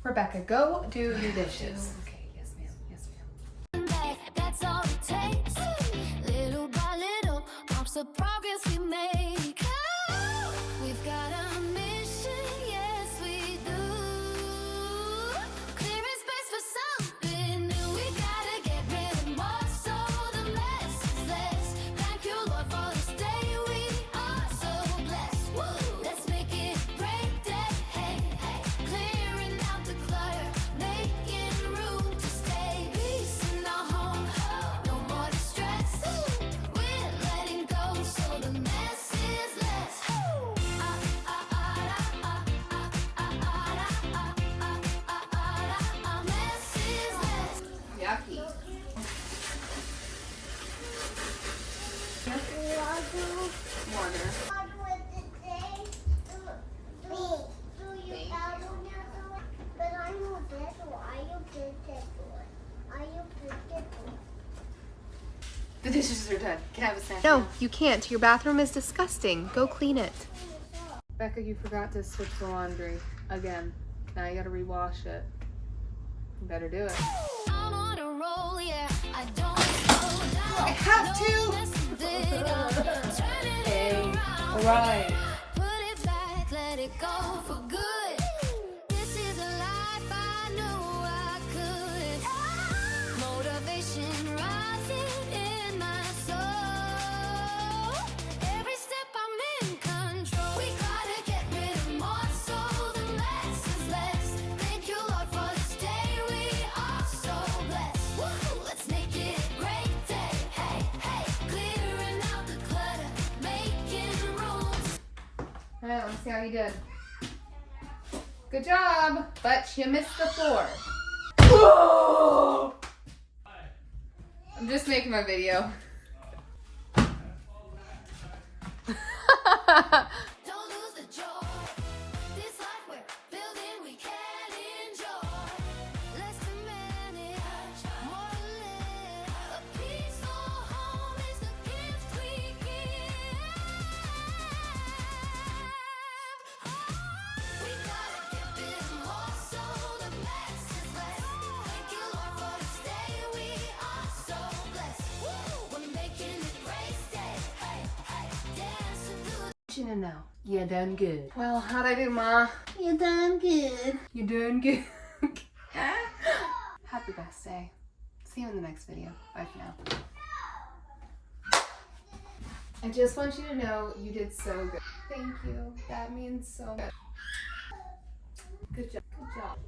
Rebecca, go do your dishes. Okay, yes ma'am, yes ma'am. That's all it takes. Little by little, marks the progress we make. We've got a mission, yes we do. Clearing space for something new. We gotta get rid of more so the mess is less. Thank you, Lord, for this day. We are so blessed. Woo! Let's make it a great day. Hey, hey. Clearing out the clutter, making room to stay. Peace in our home, no more distress. We're letting go so the mess is less. Mess is less. Yucky. Warner. The dishes are done. Can I have a snack? No, you can't. Your bathroom is disgusting. Go clean it. Becca, you forgot to switch the laundry again. Now you gotta rewash it. You better do it. I'm on a roll, yeah. I don't slow down. I have to. Alright. Put it back, let it go for good. This is a life I knew I could. Motivation rising in my soul. Every step I'm in control. We gotta get rid of more so the mess is less. Thank you, Lord, for this day. We are so blessed. Woo! Let's make it a great day. Hey, hey. Clearing out the clutter, making room. Alright, let's see how you did. Good job, but you missed the floor. I'm just making my video. Don't lose the joy. This life we're building, we can enjoy. Less to manage, more to live. A peaceful home is the gift we give. We gotta get rid of more so the mess is less. Thank you, Lord, for this day. We are so blessed. Woo! We're making it a great day. Hey, hey, dancing through. You know. You done good. Well, how'd I do, Ma? You done good. You doing good? Have the best day. See you in the next video. Bye for now. I just want you to know you did so good. Thank you. That means so much. Good job. Good job.